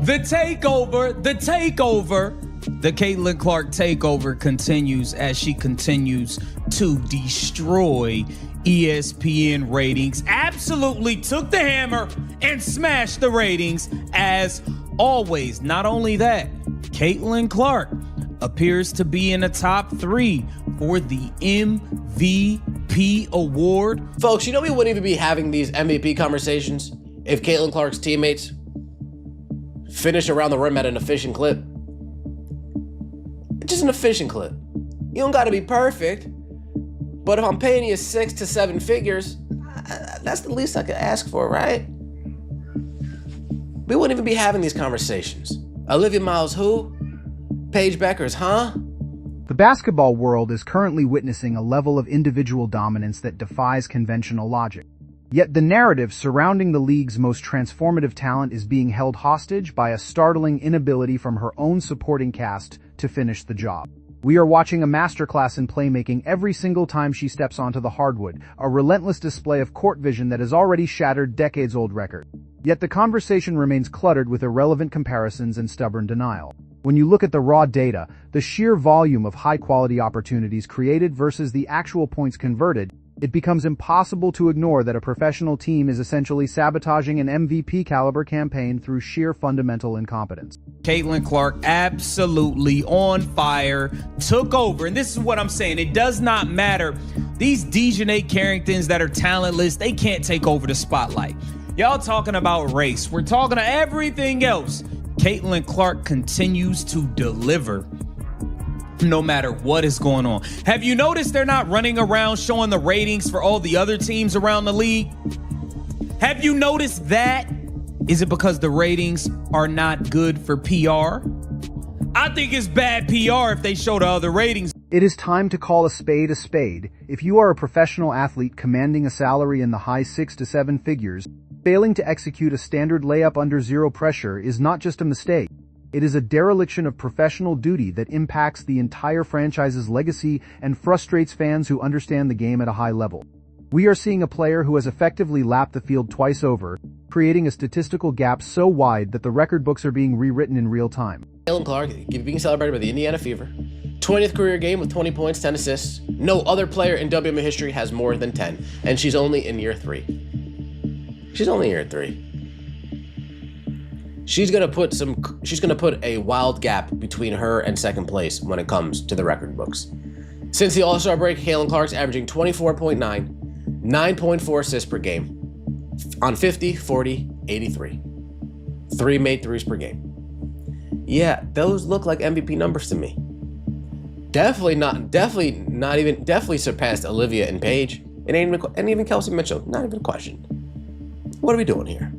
The takeover, the takeover. The Caitlin Clark takeover continues as she continues to destroy ESPN ratings. Absolutely took the hammer and smashed the ratings as always. Not only that, Caitlin Clark appears to be in the top 3 for the MVP award. Folks, you know we wouldn't even be having these MVP conversations if Caitlin Clark's teammates finish around the rim at an efficient clip. Just an efficient clip. You don't got to be perfect, but if I'm paying you 6 to 7 figures, that's the least I could ask for, right? We wouldn't even be having these conversations. Olivia Miles who? Paige Beckers, huh? The basketball world is currently witnessing a level of individual dominance that defies conventional logic. Yet the narrative surrounding the league's most transformative talent is being held hostage by a startling inability from her own supporting cast to finish the job. We are watching a masterclass in playmaking every single time she steps onto the hardwood, a relentless display of court vision that has already shattered decades-old records. Yet the conversation remains cluttered with irrelevant comparisons and stubborn denial. When you look at the raw data, the sheer volume of high-quality opportunities created versus the actual points converted, it becomes impossible to ignore that a professional team is essentially sabotaging an MVP-caliber campaign through sheer fundamental incompetence. Caitlin Clark absolutely on fire, took over. And this is what I'm saying. It does not matter. These Dejanay Carringtons that are talentless, they can't take over the spotlight. Y'all talking about race. We're talking to everything else. Caitlin Clark continues to deliver no matter what is going on. Have you noticed they're not running around showing the ratings for all the other teams around the league? Have you noticed that? Is it because the ratings are not good for PR? I think it's bad PR if they show the other ratings. It is time to call a spade a spade. If you are a professional athlete commanding a salary in the high 6 to 7 figures, failing to execute a standard layup under zero pressure is not just a mistake. It is a dereliction of professional duty that impacts the entire franchise's legacy and frustrates fans who understand the game at a high level. We are seeing a player who has effectively lapped the field twice over, creating a statistical gap so wide that the record books are being rewritten in real time. Caitlin Clark being celebrated by the Indiana Fever. 20th career game with 20 points, 10 assists. No other player in WNBA history has more than 10, and she's only in year 3. She's only in year 3. She's gonna put a wild gap between her and second place when it comes to the record books. Since the All-Star break, Caitlin Clark's averaging 24.9, 9.4 assists per game on 50, 40, 83. 3 made threes per game. Yeah, those look like MVP numbers to me. Definitely surpassed Olivia and Paige, and even Kelsey Mitchell. Not even a question. What are we doing here?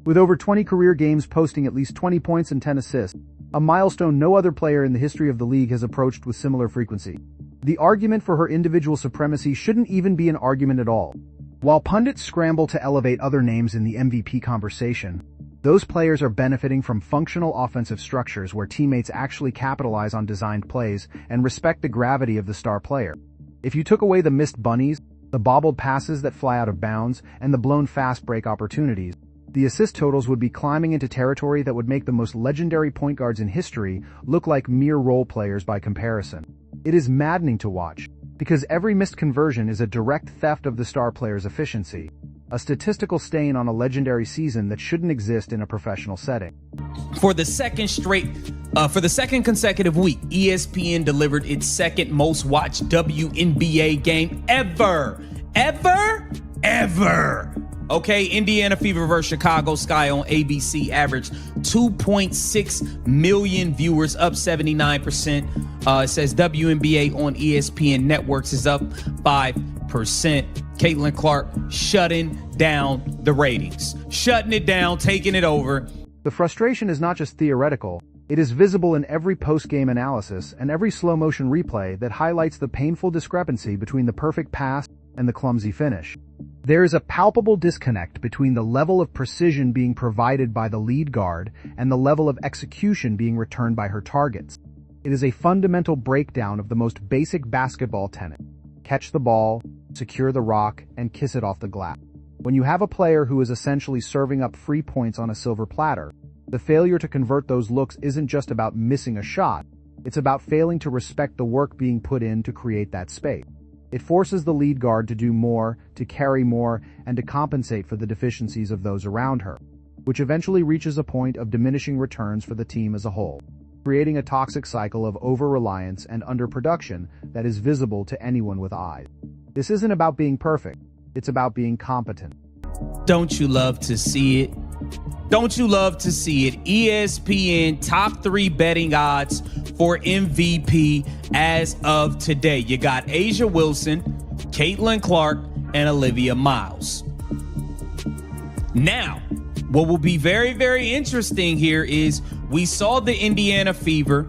With over 20 career games posting at least 20 points and 10 assists, a milestone no other player in the history of the league has approached with similar frequency. The argument for her individual supremacy shouldn't even be an argument at all. While pundits scramble to elevate other names in the MVP conversation, those players are benefiting from functional offensive structures where teammates actually capitalize on designed plays and respect the gravity of the star player. If you took away the missed bunnies, the bobbled passes that fly out of bounds, and the blown fast break opportunities, the assist totals would be climbing into territory that would make the most legendary point guards in history look like mere role players by comparison. It is maddening to watch, because every missed conversion is a direct theft of the star player's efficiency, a statistical stain on a legendary season that shouldn't exist in a professional setting. For the second consecutive week, ESPN delivered its second most watched WNBA game ever. Okay, Indiana Fever versus Chicago Sky on ABC averaged 2.6 million viewers, up 79%. It says WNBA on ESPN networks is up 5%. Caitlin Clark shutting down the ratings. Shutting it down, taking it over. The frustration is not just theoretical. It is visible in every post-game analysis and every slow-motion replay that highlights the painful discrepancy between the perfect pass and the clumsy finish. There is a palpable disconnect between the level of precision being provided by the lead guard and the level of execution being returned by her targets. It is a fundamental breakdown of the most basic basketball tenet. Catch the ball, secure the rock, and kiss it off the glass. When you have a player who is essentially serving up free points on a silver platter, The failure to convert those looks isn't just about missing a shot, it's about failing to respect the work being put in to create that space. It forces the lead guard to do more, to carry more, and to compensate for the deficiencies of those around her, which eventually reaches a point of diminishing returns for the team as a whole, creating a toxic cycle of over-reliance and underproduction that is visible to anyone with eyes. This isn't about being perfect, it's about being competent. Don't you love to see it? Don't you love to see it? ESPN top 3 betting odds for MVP as of today. You got A'ja Wilson, Caitlin Clark, and Olivia Miles. Now, what will be very, very interesting here is we saw the Indiana Fever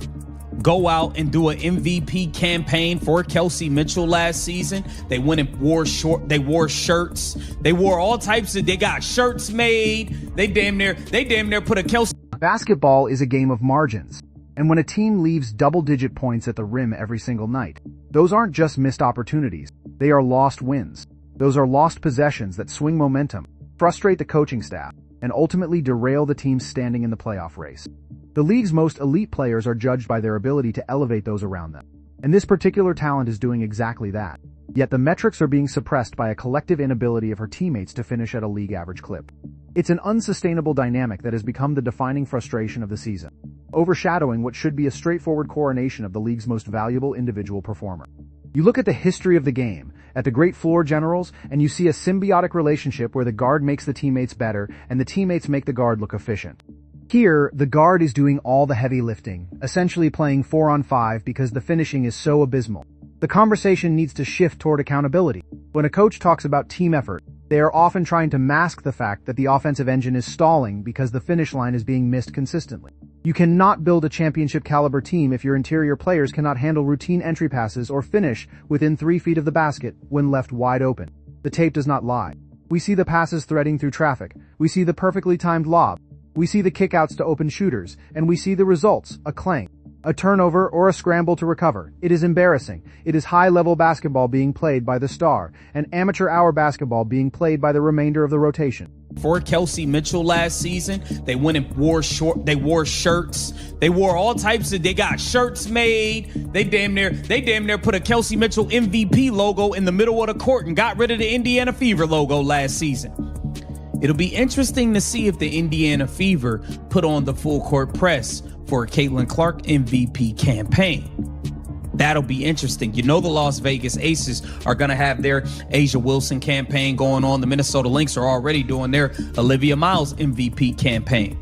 go out and do an MVP campaign for Kelsey Mitchell last season. They went and wore shirts. They wore all types of, they got shirts made. They damn near put a Kelsey. Basketball is a game of margins. And when a team leaves double-digit points at the rim every single night, those aren't just missed opportunities. They are lost wins. Those are lost possessions that swing momentum, frustrate the coaching staff, and ultimately derail the team's standing in the playoff race. The league's most elite players are judged by their ability to elevate those around them. And this particular talent is doing exactly that. Yet the metrics are being suppressed by a collective inability of her teammates to finish at a league average clip. It's an unsustainable dynamic that has become the defining frustration of the season, overshadowing what should be a straightforward coronation of the league's most valuable individual performer. You look at the history of the game, at the great floor generals, and you see a symbiotic relationship where the guard makes the teammates better and the teammates make the guard look efficient. Here, the guard is doing all the heavy lifting, essentially playing 4-on-5 because the finishing is so abysmal. The conversation needs to shift toward accountability. When a coach talks about team effort, they are often trying to mask the fact that the offensive engine is stalling because the finish line is being missed consistently. You cannot build a championship caliber team if your interior players cannot handle routine entry passes or finish within 3 feet of the basket when left wide open. The tape does not lie. We see the passes threading through traffic. We see the perfectly timed lob. We see the kickouts to open shooters, and we see the results, a clank, a turnover, or a scramble to recover. It is embarrassing. It is high-level basketball being played by the star, and amateur hour basketball being played by the remainder of the rotation. For Kelsey Mitchell last season, they went and wore shirts. They wore all types of, they got shirts made. They damn near put a Kelsey Mitchell MVP logo in the middle of the court and got rid of the Indiana Fever logo last season. It'll be interesting to see if the Indiana Fever put on the full court press for a Caitlin Clark MVP campaign. That'll be interesting. You know the Las Vegas Aces are going to have their A'ja Wilson campaign going on. The Minnesota Lynx are already doing their Olivia Miles MVP campaign.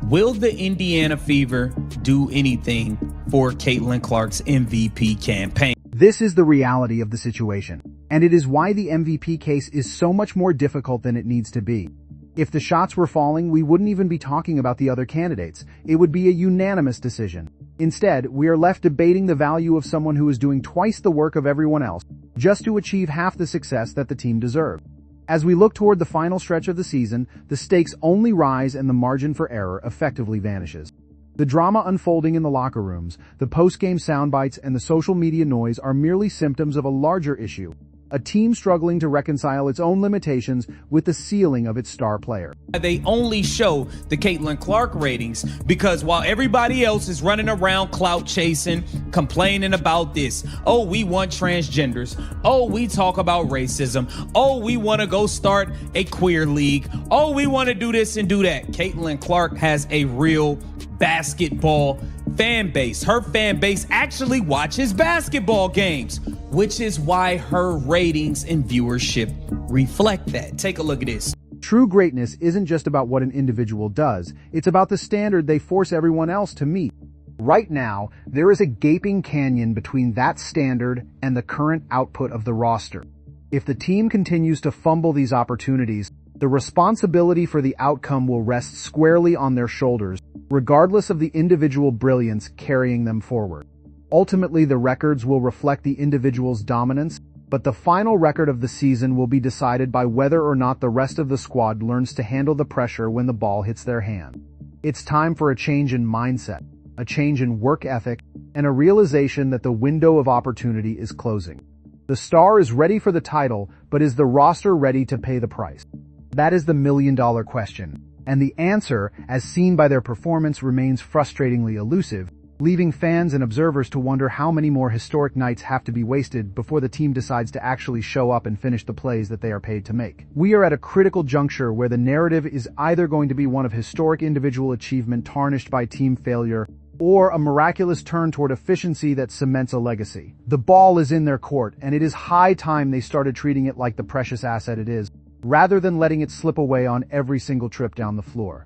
Will the Indiana Fever do anything for Caitlin Clark's MVP campaign? This is the reality of the situation, and it is why the MVP case is so much more difficult than it needs to be. If the shots were falling, we wouldn't even be talking about the other candidates. It would be a unanimous decision. Instead, we are left debating the value of someone who is doing twice the work of everyone else, just to achieve half the success that the team deserved. As we look toward the final stretch of the season, the stakes only rise and the margin for error effectively vanishes. The drama unfolding in the locker rooms, the post-game soundbites, and the social media noise are merely symptoms of a larger issue. A team struggling to reconcile its own limitations with the ceiling of its star player. They only show the Caitlin Clark ratings because while everybody else is running around clout chasing, complaining about this, oh, we want transgenders, oh, we talk about racism, oh, we want to go start a queer league, oh, we want to do this and do that. Caitlin Clark has a real basketball fan base. Her fan base actually watches basketball games, which is why her ratings and viewership reflect that. Take a look at this. True greatness isn't just about what an individual does. It's about the standard they force everyone else to meet. Right now, there is a gaping canyon between that standard and the current output of the roster. If the team continues to fumble these opportunities, the responsibility for the outcome will rest squarely on their shoulders, regardless of the individual brilliance carrying them forward. Ultimately, the records will reflect the individual's dominance, but the final record of the season will be decided by whether or not the rest of the squad learns to handle the pressure when the ball hits their hand. It's time for a change in mindset, a change in work ethic, and a realization that the window of opportunity is closing. The star is ready for the title, but is the roster ready to pay the price? That is the million-dollar question. And the answer, as seen by their performance, remains frustratingly elusive, leaving fans and observers to wonder how many more historic nights have to be wasted before the team decides to actually show up and finish the plays that they are paid to make. We are at a critical juncture where the narrative is either going to be one of historic individual achievement tarnished by team failure, or a miraculous turn toward efficiency that cements a legacy. The ball is in their court, and it is high time they started treating it like the precious asset it is, rather than letting it slip away on every single trip down the floor.